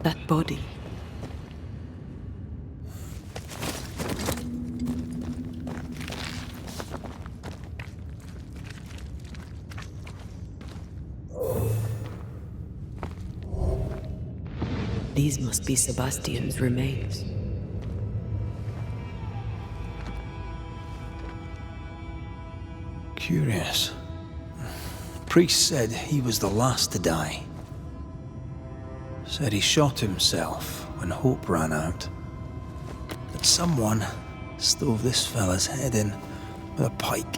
That body. These must be Sebastian's remains. Curious. Priest said he was the last to die. Said he shot himself when hope ran out. That someone stove this fella's head in with a pike.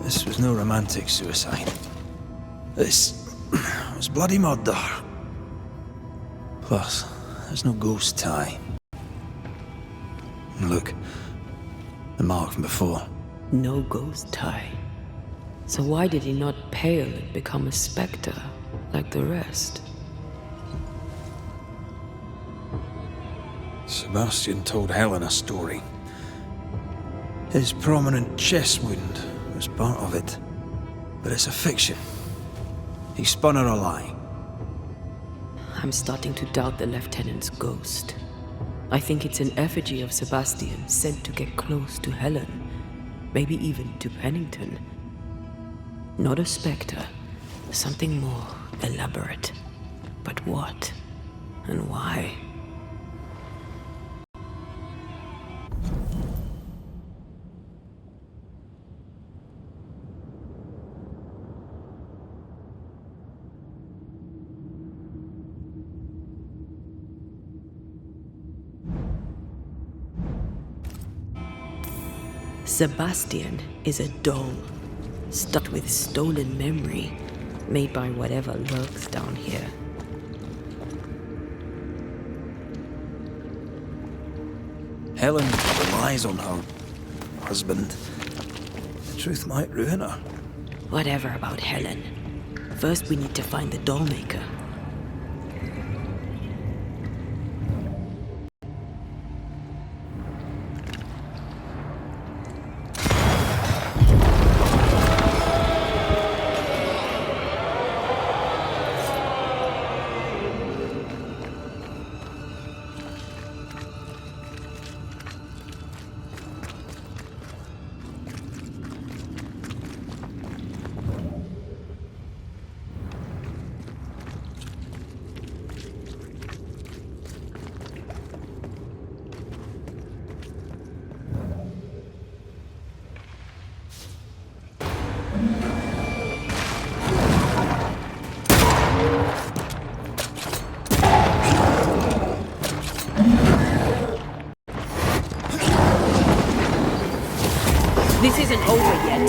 This was no romantic suicide. This was bloody murder. Plus, there's no ghost tie. And look, the mark from before. No ghost tie. So why did he not pale and become a spectre like the rest? Sebastian told Helen a story. His prominent chest wound was part of it. But it's a fiction. He spun her a lie. I'm starting to doubt the Lieutenant's ghost. I think it's an effigy of Sebastian sent to get close to Helen. Maybe even to Pennington. Not a spectre. Something more elaborate. But what? And why? Sebastian is a doll, stuck with stolen memory, made by whatever lurks down here. Helen relies on her husband. The truth might ruin her. Whatever about Helen. First we need to find the doll maker. This isn't over yet.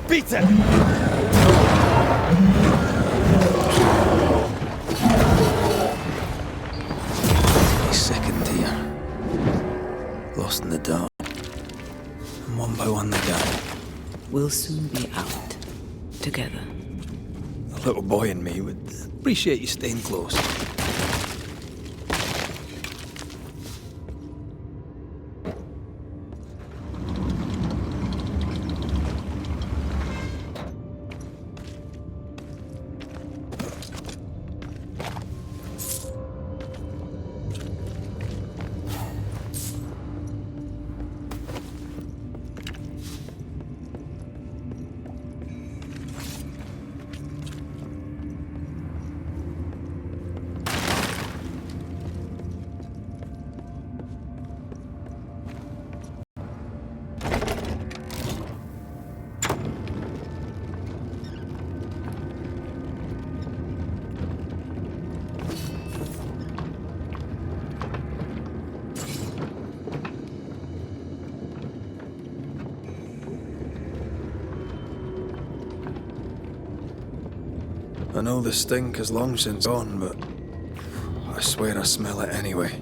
Peter! Second here. Lost in the dark. And one by one they die. We'll soon be out. Together. The little boy in me would appreciate you staying close. I know the stink is long since gone, but I swear I smell it anyway.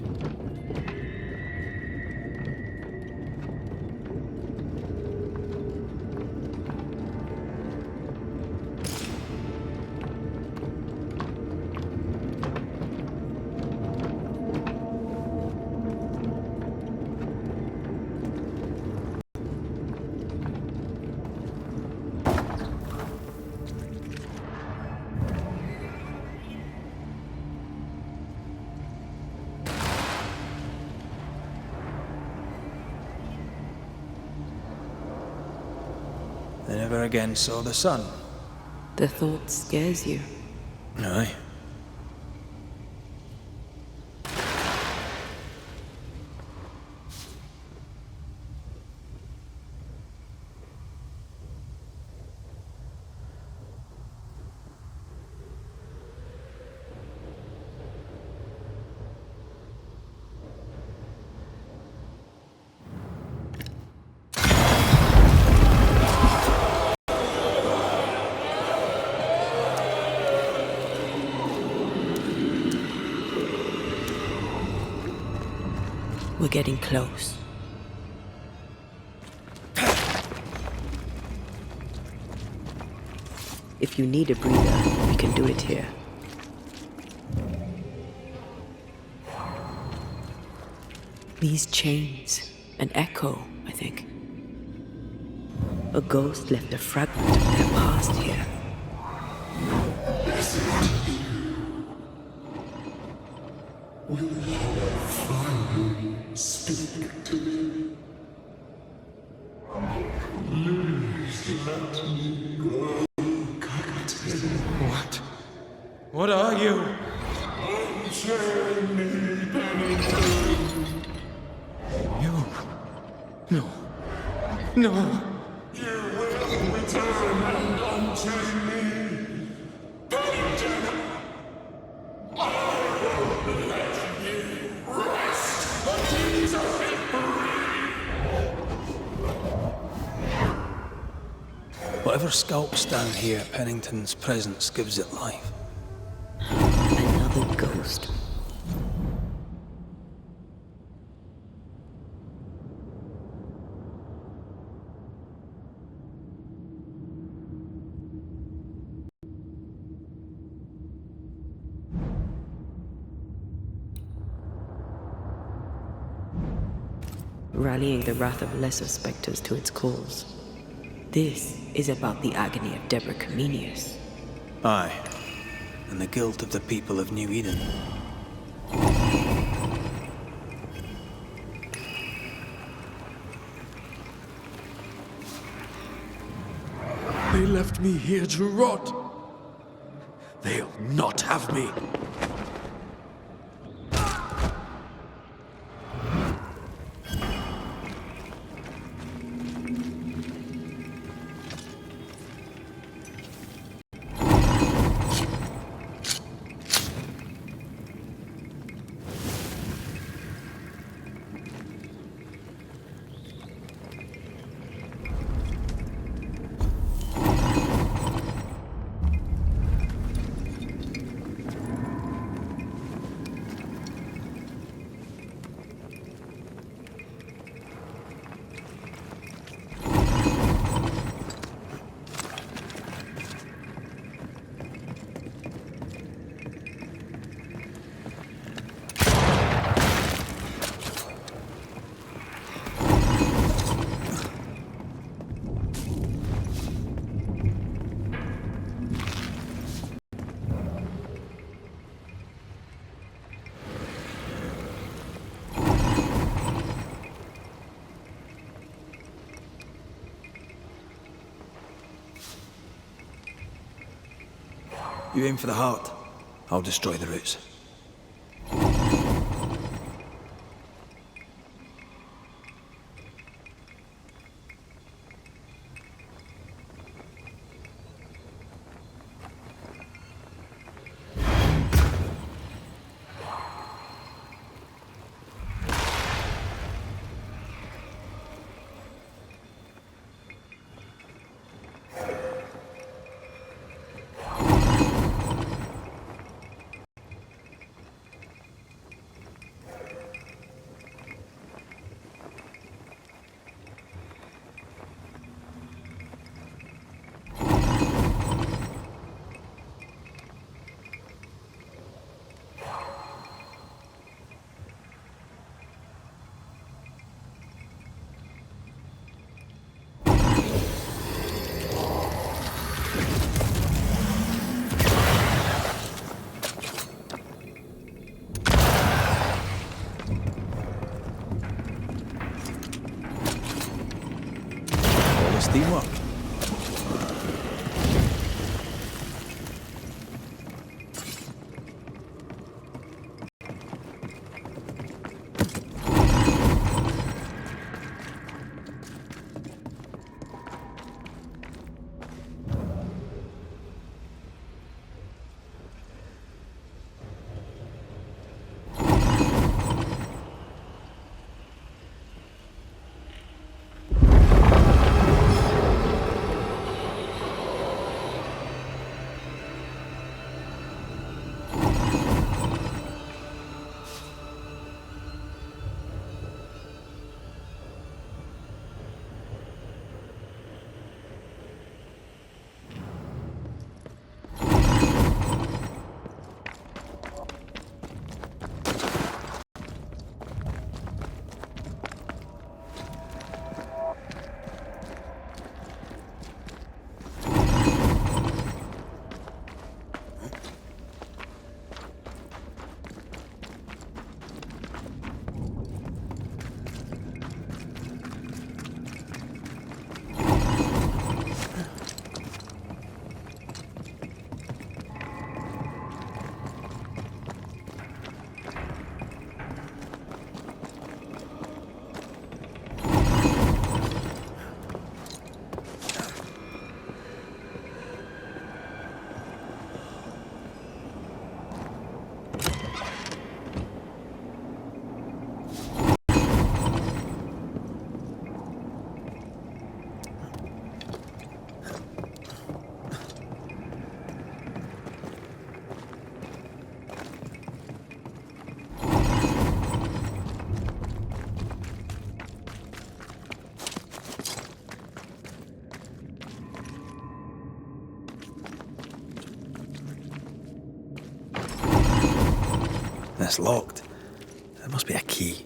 They never again saw the sun. The thought scares you. Aye. We're getting close. If you need a breather, we can do it here. These chains, an echo, I think. A ghost left a fragment of their past here. Speak to me. Please let me go, Captain. What? What are you? Unchain me, Pennington. You? No. No. You will return and unchain me. Pennington! I will let you rest until Whatever skulks down here, Pennington's presence gives it life. Another ghost. Rallying the wrath of lesser spectres to its cause. This is about the agony of Deborah Comenius. Aye. And the guilt of the people of New Eden. They left me here to rot. They'll not have me. You aim for the heart, I'll destroy the roots. it's locked. There must be a key.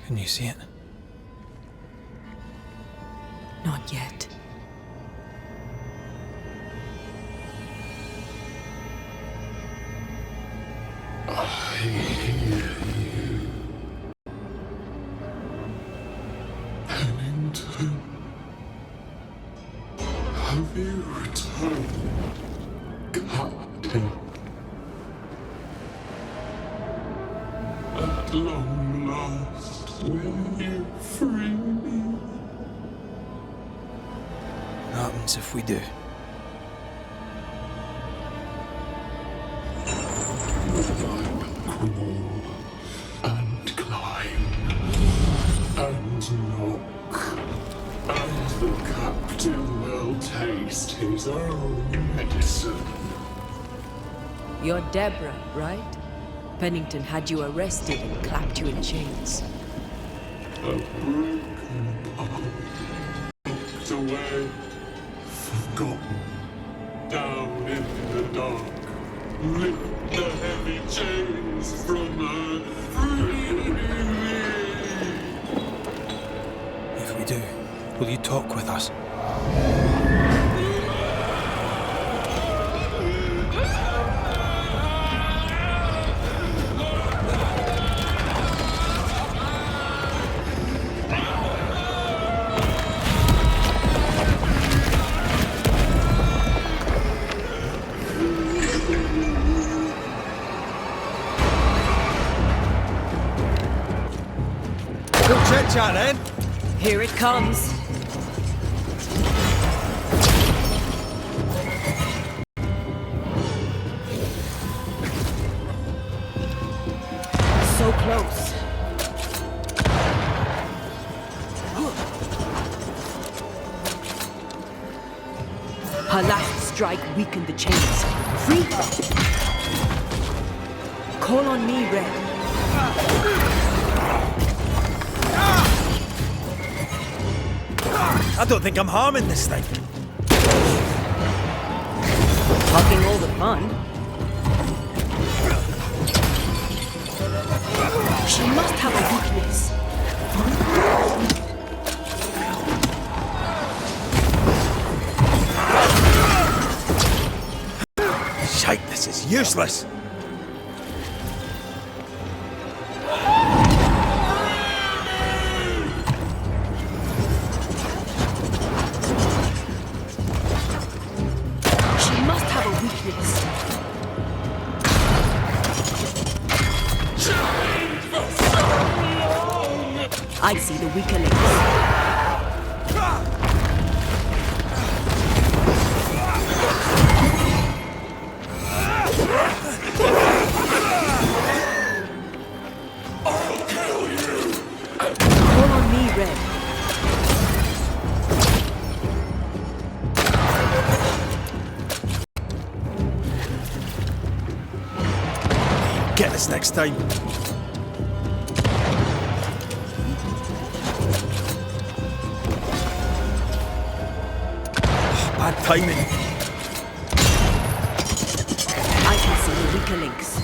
Can you see it? Not yet. I hear you. Pennington. Have you returned, Captain? At long last, will you free me? What happens if we do? Crawl and climb and knock, and the captain will taste his own medicine. You're Deborah, right? Pennington had you arrested and clapped you in chains. A broken heart, locked away, forgotten, down in the dark. Lift the heavy chains from her, free me. If we do, will you talk with us? Good chit-chat then. Here it comes. So close. Her last strike weakened the chains. Free her. Call on me, Red. I don't think I'm harming this thing. Talking all the fun. She must have a weakness. Shite, this is useless. I see the weaker links. Call on me, Red. this next time. Bad timing. I can see the weaker links.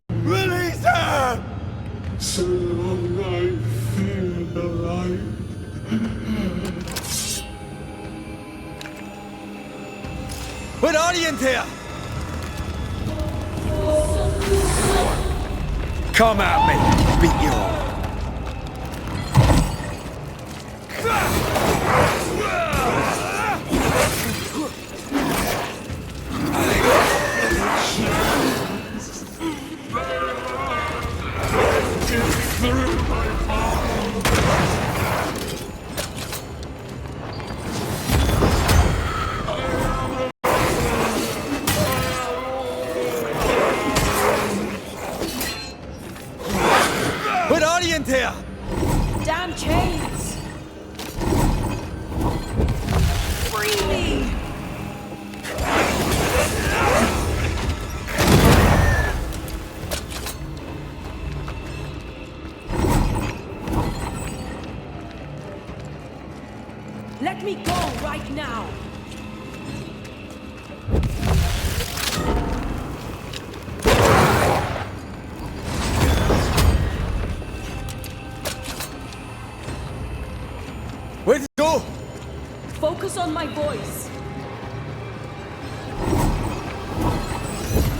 Release her! So long I fear the light. What orient here? Come at me, beat you all. What orient here? Damn chains! Free me! Let me go right now! Where to go? Focus on my voice.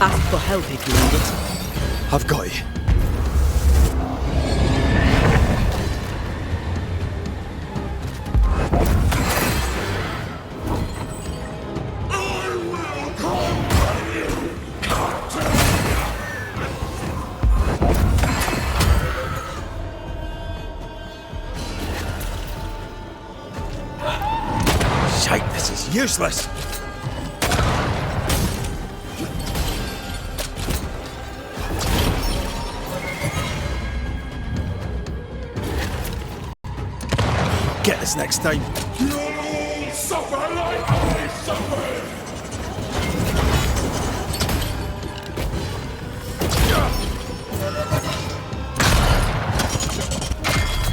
Ask for help if you need it. I've got you. Shite, this is useless. Get this next time. You'll all suffer like I suffered.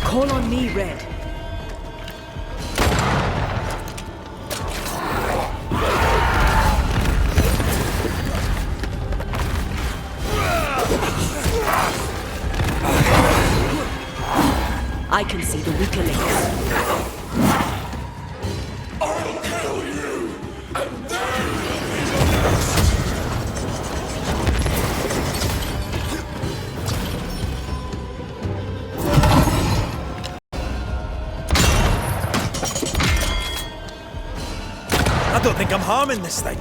Call on me, Red. I can see the weaker links. I'll kill you, and then I don't think I'm harming this thing.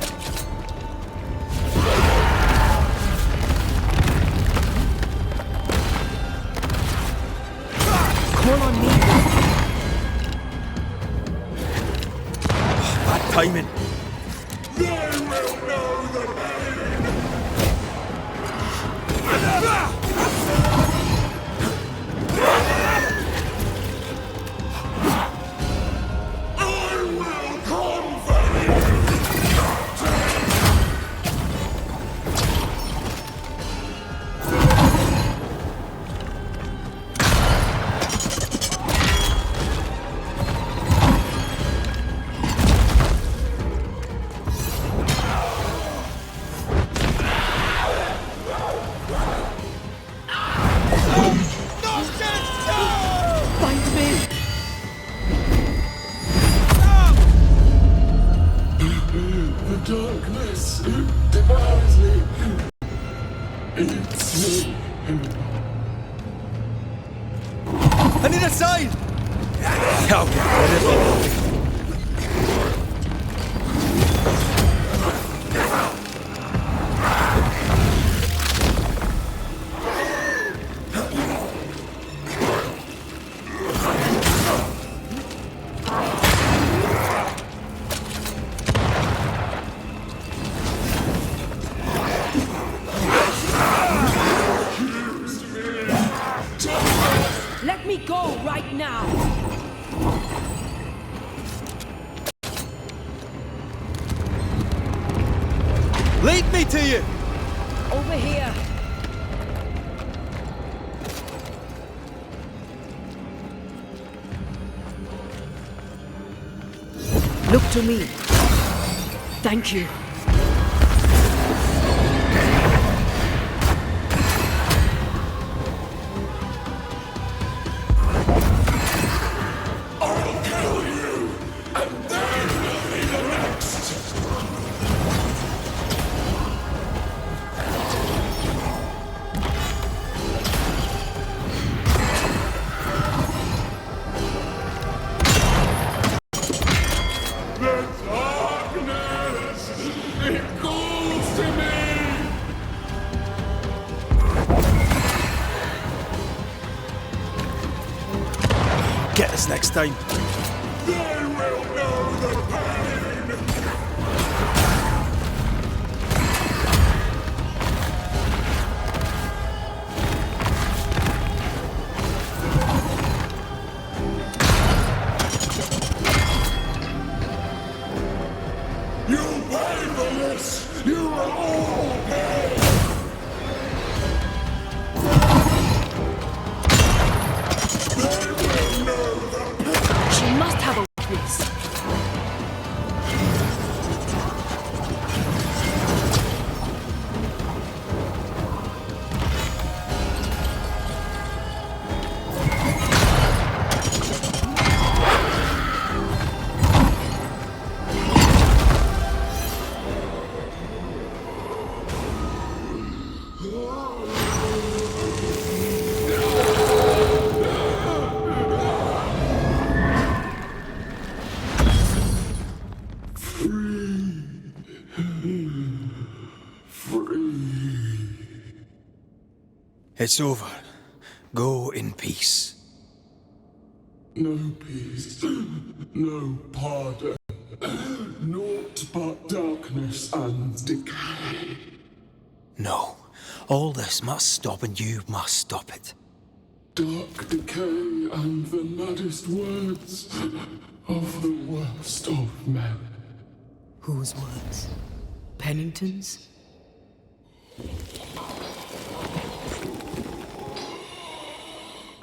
Call on me. Bad timing. they will know the pain. I will conquer you. Find me. The darkness, it devours me. It's me. I need a sign! I'll get rid of it. Lead me to you! Over here! Look to me. Thank you. Get us next time. They will know the pain! You'll pay for this! You will all pay! They will know the pain! She must have a weakness. It's over. Go in peace. No peace, no pardon, naught but darkness and decay. No. All this must stop and you must stop it. Dark decay and the maddest words of the worst of men. Whose words? Pennington's?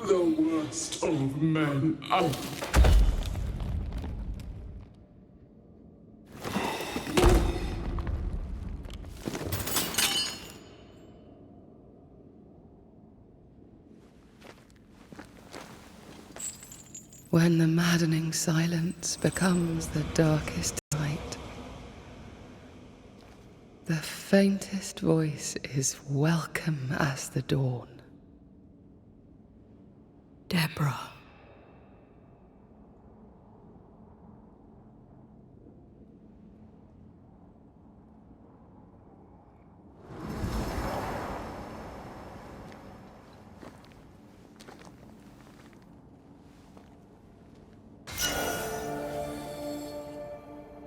The worst of men. When the maddening silence becomes the darkest night, the faintest voice is welcome as the dawn. Deborah.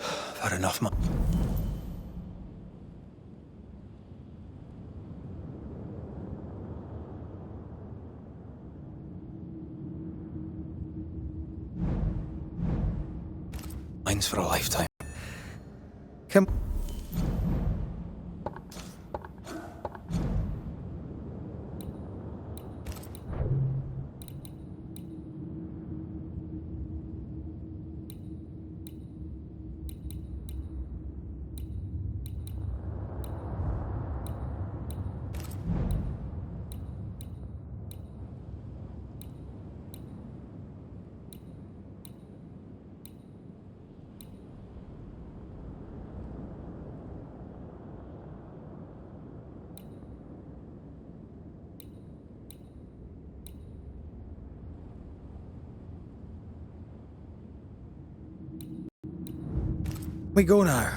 I've had enough, man. Mine's for a lifetime. Come. We go now.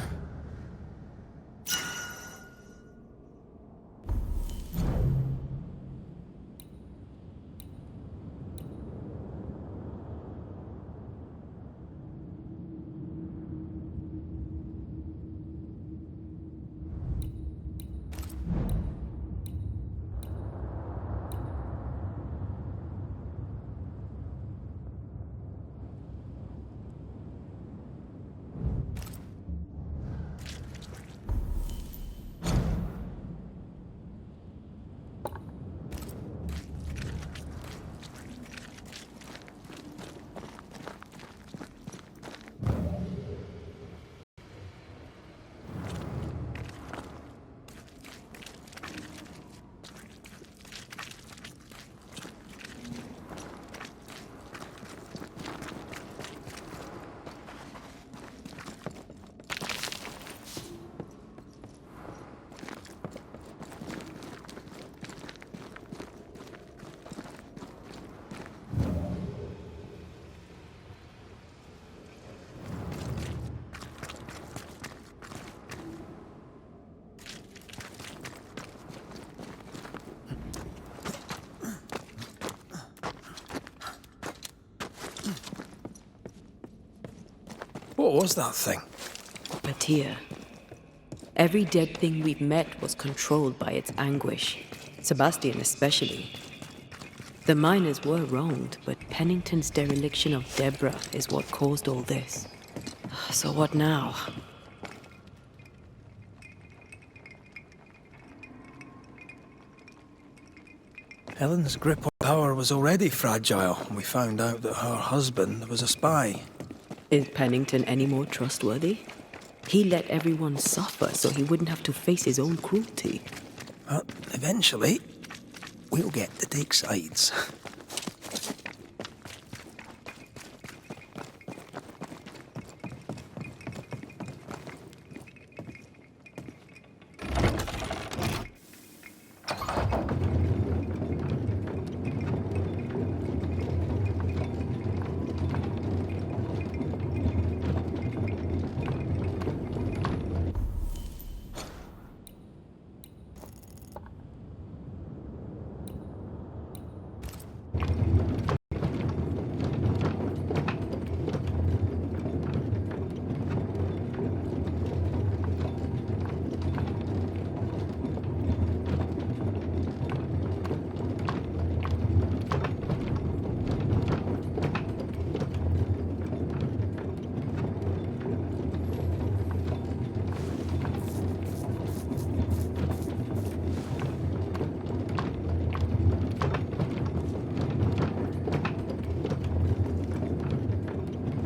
What was that thing? A tear. Every dead thing we've met was controlled by its anguish. Sebastian especially. The miners were wronged, but Pennington's dereliction of Deborah is what caused all this. So what now? Helen's grip on power was already fragile when we found out that her husband was a spy. Is Pennington any more trustworthy? He let everyone suffer so he wouldn't have to face his own cruelty. But eventually, we'll get to take sides.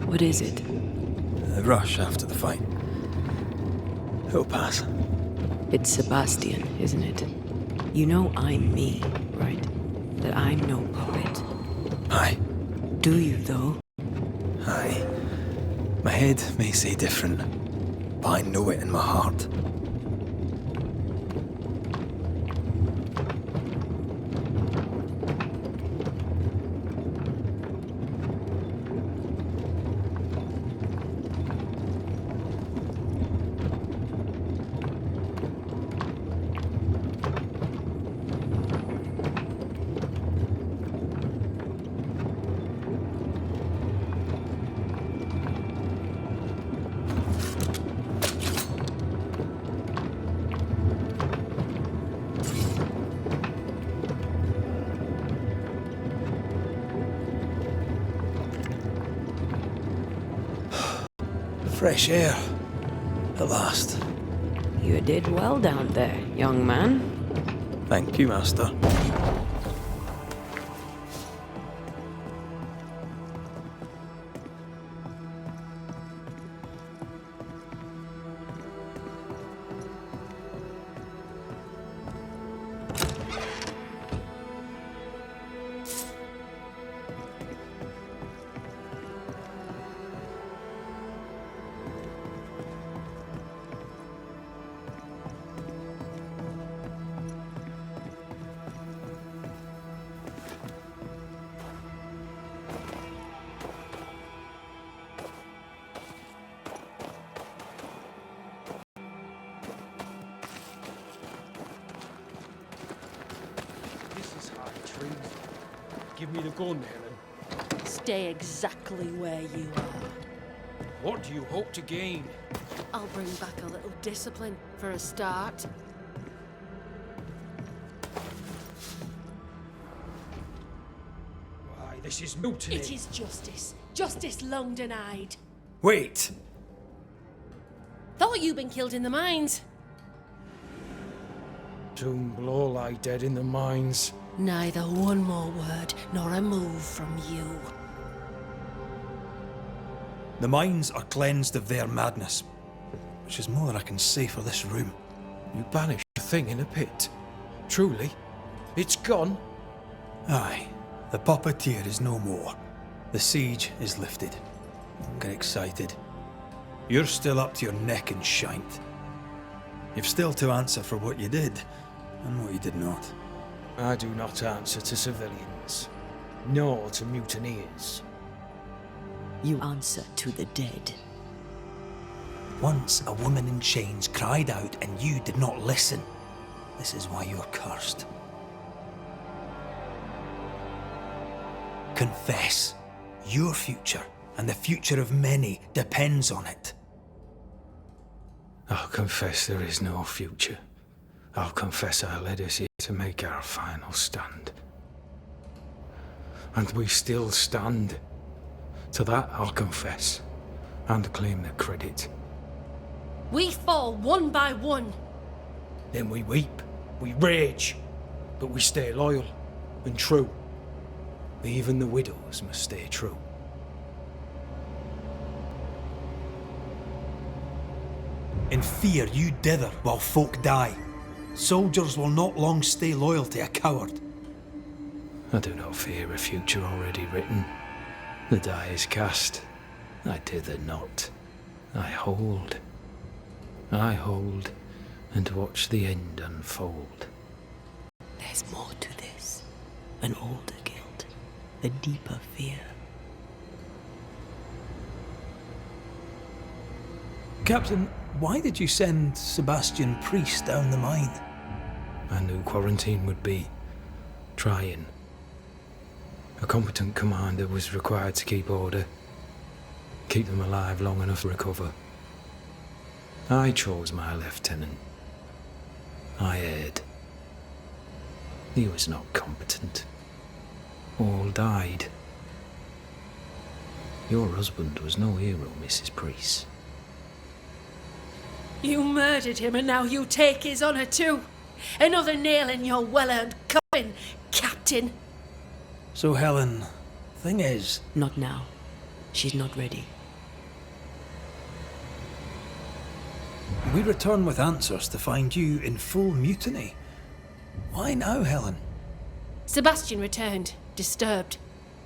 What is it? The rush after the fight. It'll pass. It's Sebastian, isn't it? You know I'm me, right? That I'm no puppet. Aye. Do you, though? Aye. My head may say different, but I know it in my heart. Fresh air. At last. You did well down there, young man. Thank you, Master. Give me the gun, Helen. Stay exactly where you are. What do you hope to gain? I'll bring back a little discipline for a start. Why, this is mutiny. It is justice. Justice long denied. Wait! Thought you'd been killed in the mines. Soon will all lie dead in the mines. Neither one more word nor a move from you. The mines are cleansed of their madness, which is more than I can say for this room. You banished the thing in a pit. Truly, it's gone. Aye, the puppeteer is no more. The siege is lifted. Don't get excited. You're still up to your neck in shite. You've still to answer for what you did, and what you did not. I do not answer to civilians, nor to mutineers. You answer to the dead. Once a woman in chains cried out and you did not listen. This is why you're cursed. Confess your future and the future of many depends on it. I'll confess there is no future. I'll confess I led us here to make our final stand. And we still stand. To that I'll confess, and claim the credit. We fall one by one. Then we weep, we rage, but we stay loyal and true. Even the widows must stay true. In fear you dither while folk die. Soldiers will not long stay loyal to a coward. I do not fear a future already written. The die is cast. I dither not. I hold. I hold and watch the end unfold. There's more to this. An older guilt. A deeper fear. Captain, why did you send Sebastian Priest down the mine? I knew quarantine would be trying. A competent commander was required to keep order, keep them alive long enough to recover. I chose my lieutenant. I erred. He was not competent. All died. Your husband was no hero, Mrs. Priest. You murdered him and now you take his honour too. Another nail in your well-earned coffin, Captain. So Helen, thing is... Not now. She's not ready. We return with answers to find you in full mutiny. Why now, Helen? Sebastian returned, disturbed.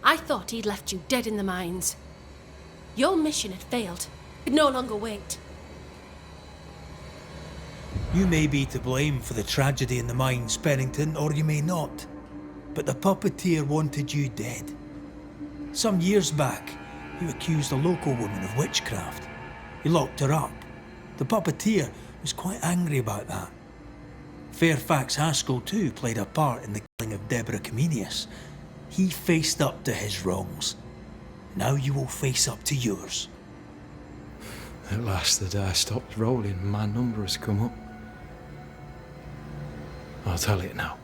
I thought he'd left you dead in the mines. Your mission had failed. It could no longer wait. You may be to blame for the tragedy in the mines, Pennington, or you may not. But the puppeteer wanted you dead. Some years back, you accused a local woman of witchcraft. You locked her up. The puppeteer was quite angry about that. Fairfax Haskell too played a part in the killing of Deborah Comenius. He faced up to his wrongs. Now you will face up to yours. At last the die stopped rolling and my number has come up. I'll tell it now.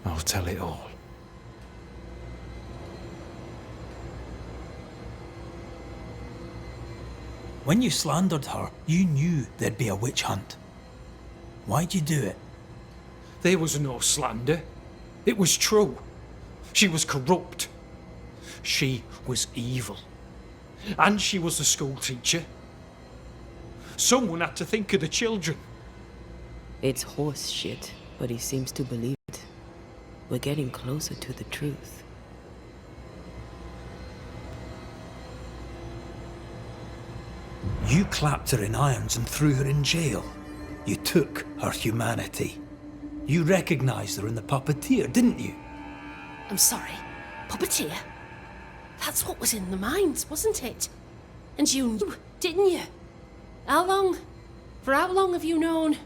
I'll tell it all. When you slandered her, you knew there'd be a witch hunt. Why'd you do it? There was no slander. It was true. She was corrupt. She was evil. And she was a school teacher. Someone had to think of the children. It's horse shit, but he seems to believe it. We're getting closer to the truth. You clapped her in irons and threw her in jail. You took her humanity. You recognized her in the puppeteer, didn't you? I'm sorry. Puppeteer? That's what was in the mines, wasn't it? And you knew, didn't you? How long? For how long have you known?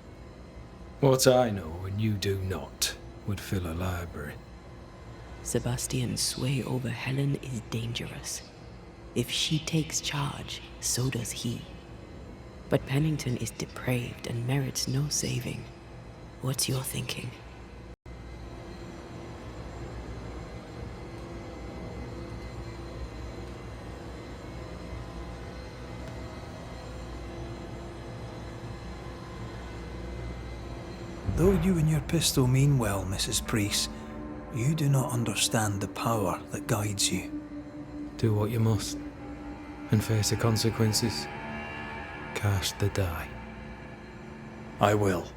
What I know and you do not would fill a library. Sebastian's sway over Helen is dangerous. If she takes charge, so does he. But Pennington is depraved and merits no saving. What's your thinking? Though you and your pistol mean well, Mrs. Priest, you do not understand the power that guides you. Do what you must, and face the consequences. Cast the die. I will.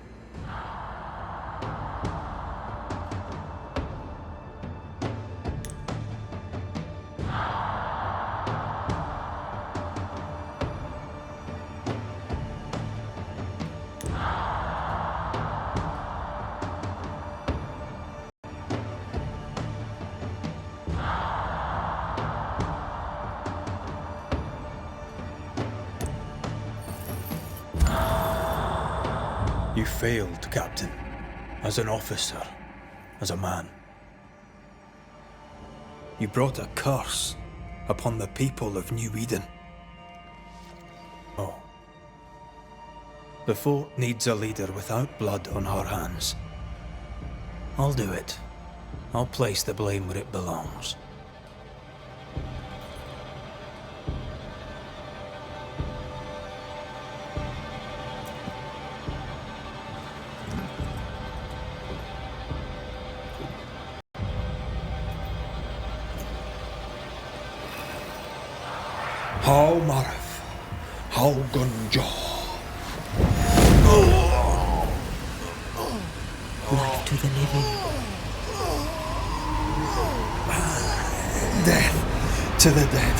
You failed, Captain. As an officer, as a man. You brought a curse, upon the people of New Eden. Oh. The fort needs a leader without blood on her hands. I'll do it. I'll place the blame where it belongs. How Marif, how Gunjaw. Life to the living. Death to the dead.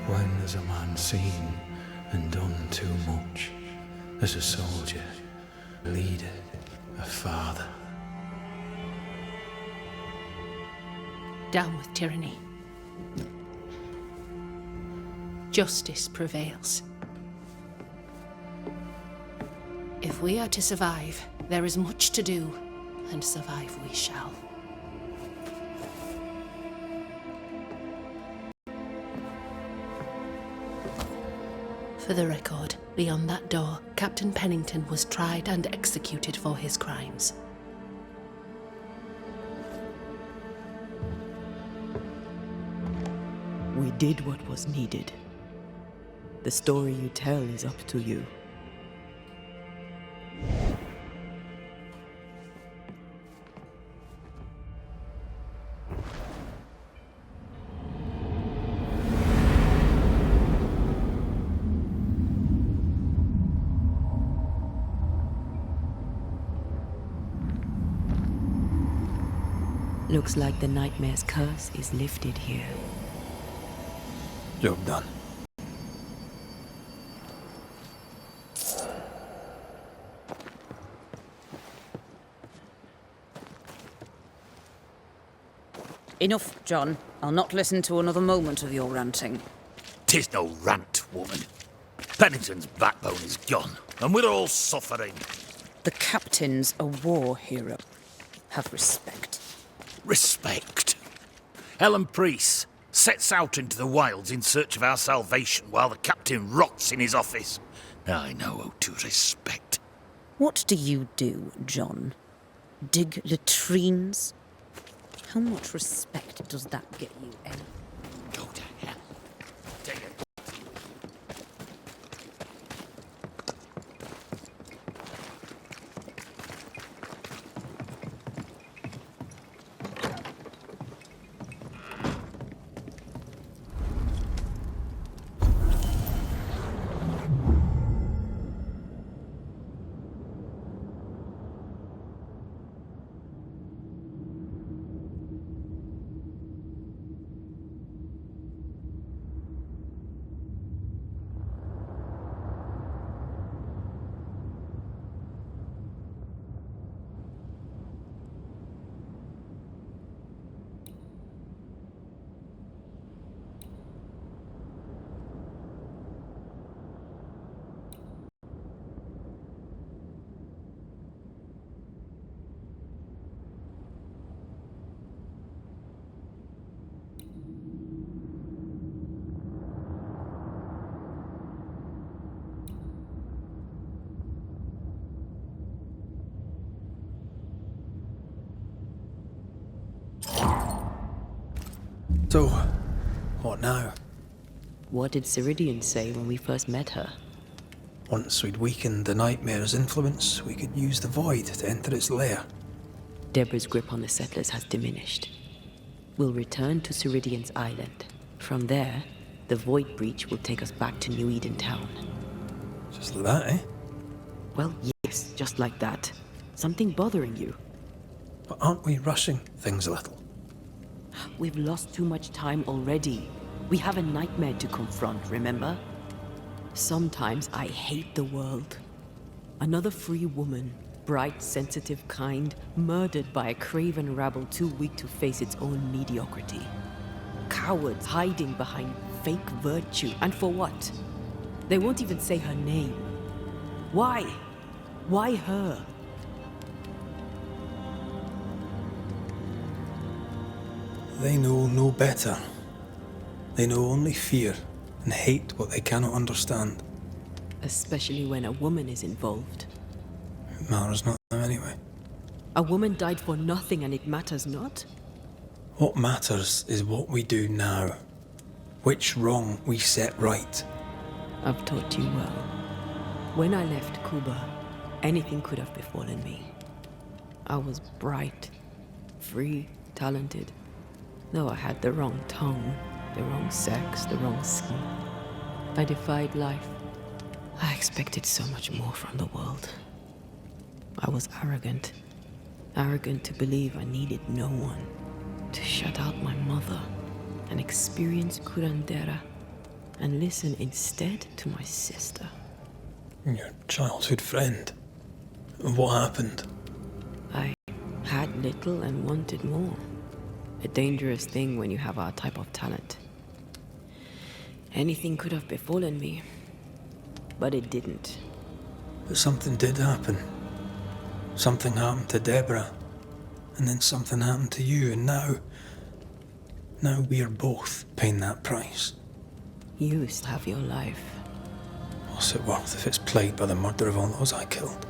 When has a man seen and done too much? As a soldier, a leader, a father. Down with tyranny. Justice prevails. If we are to survive, there is much to do, and survive we shall. For the record, beyond that door, Captain Pennington was tried and executed for his crimes. We did what was needed. The story you tell is up to you. Looks like the nightmare's curse is lifted here. Job done. Enough, John. I'll not listen to another moment of your ranting. 'Tis no rant, woman. Pennington's backbone is gone, and we're all suffering. The captain's a war hero. Have respect. Respect. Ellen Priest sets out into the wilds in search of our salvation while the captain rots in his office. I know how to respect. What do you do, John? Dig latrines? How much respect does that get you, Ellen? Go to hell. Take it. So, what now? What did Ceridian say when we first met her? Once we'd weakened the Nightmare's influence, we could use the Void to enter its lair. Deborah's grip on the settlers has diminished. We'll return to Ceridian's island. From there, the Void Breach will take us back to New Eden Town. Just like that, eh? Well, yes, just like that. Something bothering you? But aren't we rushing things a little? We've lost too much time already. We have a nightmare to confront, remember? Sometimes I hate the world. Another free woman, bright, sensitive kind, murdered by a craven rabble too weak to face its own mediocrity. Cowards hiding behind fake virtue. And for what? They won't even say her name. Why? Why her? They know no better. They know only fear and hate what they cannot understand. Especially when a woman is involved. It matters not to them anyway. A woman died for nothing and it matters not? What matters is what we do now. Which wrong we set right. I've taught you well. When I left Cuba, anything could have befallen me. I was bright, free, talented. Though I had the wrong tongue, the wrong sex, the wrong skin. I defied life. I expected so much more from the world. I was arrogant. Arrogant to believe I needed no one. To shut out my mother and experience curandera and listen instead to my sister. Your childhood friend. What happened? I had little and wanted more. A dangerous thing when you have our type of talent. Anything could have befallen me, but it didn't. But something did happen. Something happened to Deborah, and then something happened to you, and now we're both paying that price. You still have your life. What's it worth if it's plagued by the murder of all those I killed?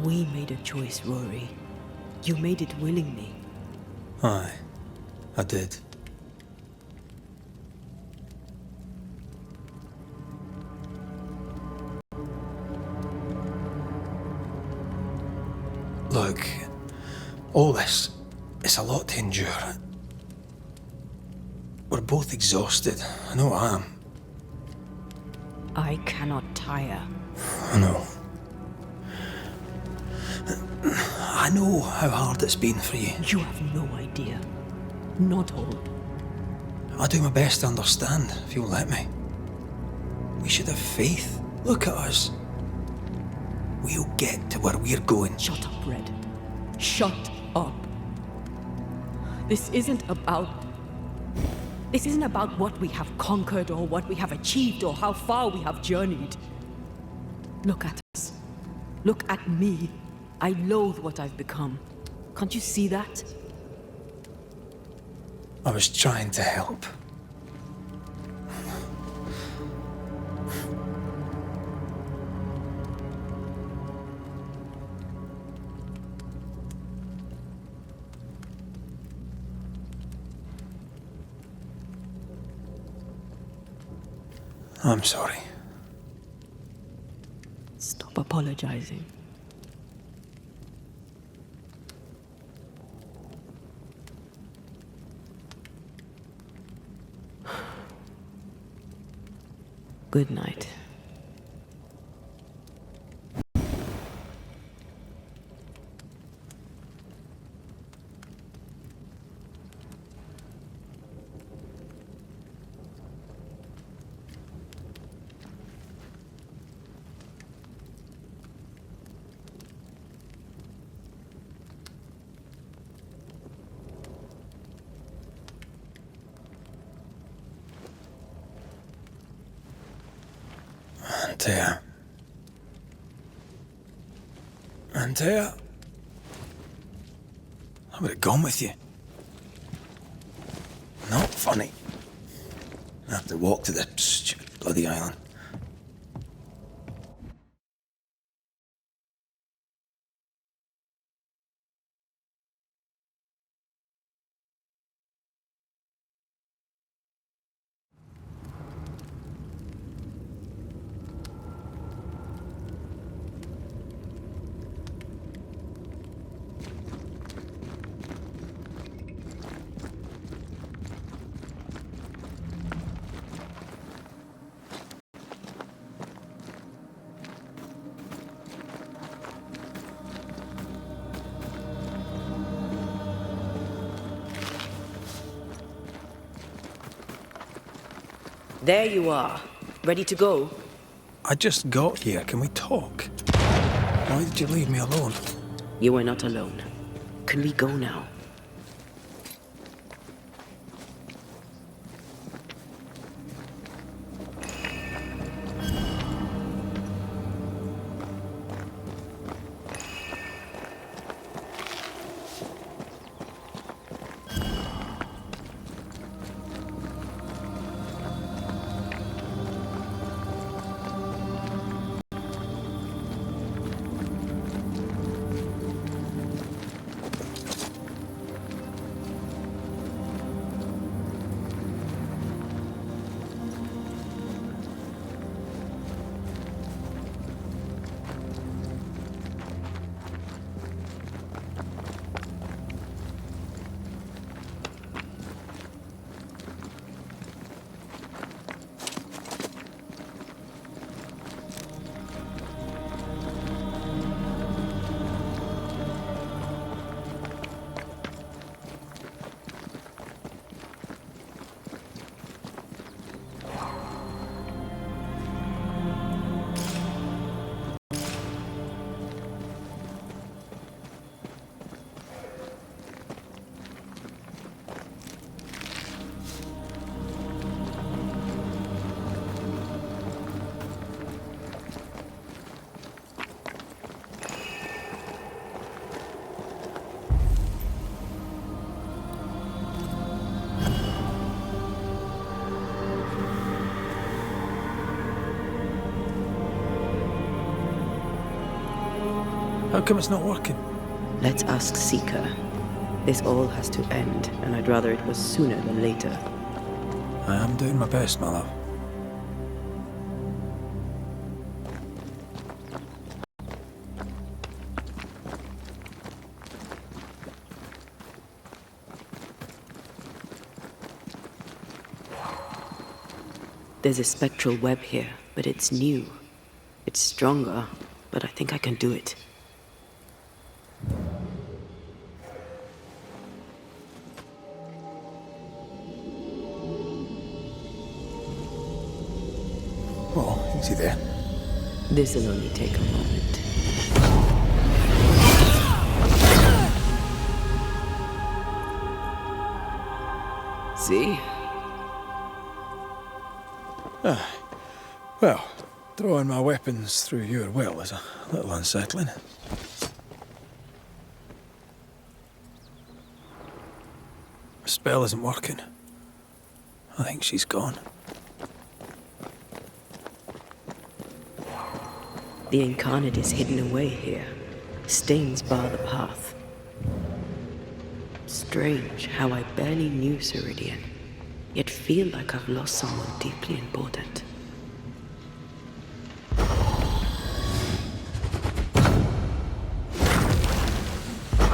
We made a choice, Rory. You made it willingly. Aye, I did. Look, all this, it's a lot to endure. We're both exhausted. I know I am. I cannot tire. I know. I know how hard it's been for you. You have no idea. Not all. I'll do my best to understand, if you'll let me. We should have faith. Look at us. We'll get to where we're going. Shut up, Red. Shut up. This isn't about what we have conquered or what we have achieved or how far we have journeyed. Look at us. Look at me. I loathe what I've become. Can't you see that? I was trying to help. I'm sorry. Stop apologizing. Good night. Antea. I would have gone with you. Not funny. I have to walk to the stupid bloody island. There you are. Ready to go? I just got here. Can we talk? Why did you leave me alone? You are not alone. Can we go now? How come it's not working? Let's ask Seeker. This all has to end, and I'd rather it was sooner than later. I am doing my best, my love. There's a spectral web here, but it's new. It's stronger, but I think I can do it. Oh, easy there. This'll only take a moment. See? Well, throwing my weapons through your will is a little unsettling. The spell isn't working. I think she's gone. The incarnate is hidden away here. Stains bar the path. Strange how I barely knew Ceridian, yet feel like I've lost someone deeply important.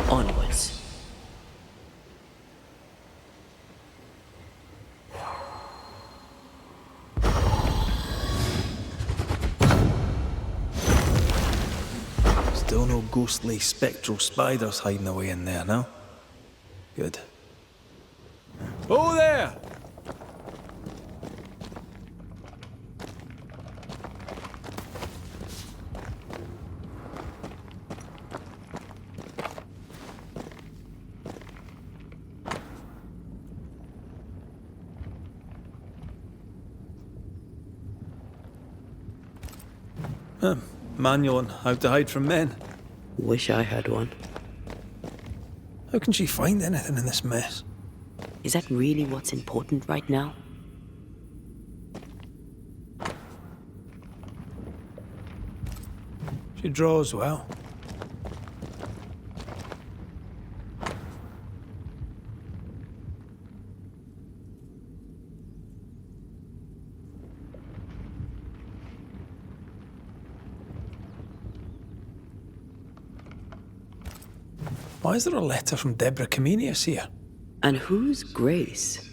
Onwards. Still no ghostly spectral spiders hiding away in there, no? Good. Oh there! Manual on how to hide from men. Wish I had one. How can she find anything in this mess? Is that really what's important right now? She draws well. Why is there a letter from Deborah Comenius here? And who's Grace?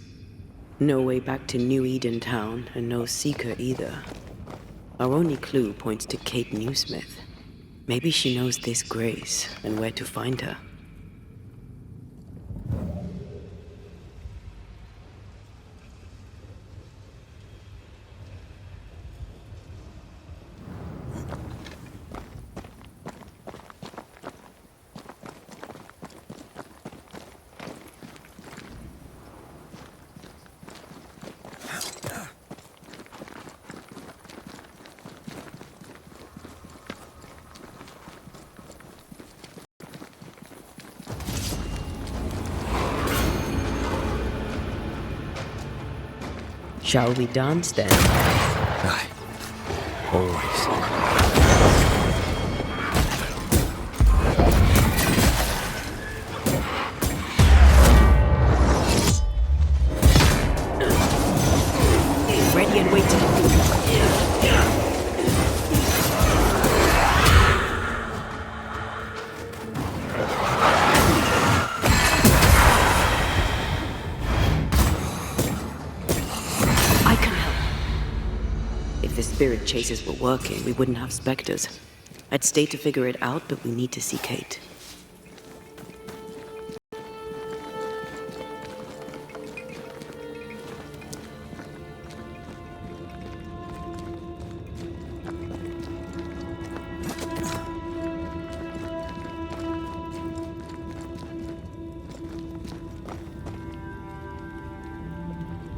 No way back to New Eden Town, and no Seeker either. Our only clue points to Kate Newsmith. Maybe she knows this Grace, and where to find her. Shall we dance then? Aye. Always. Ready and waiting. I can help. If the spirit chases were working, we wouldn't have specters. I'd stay to figure it out, but we need to see Kate.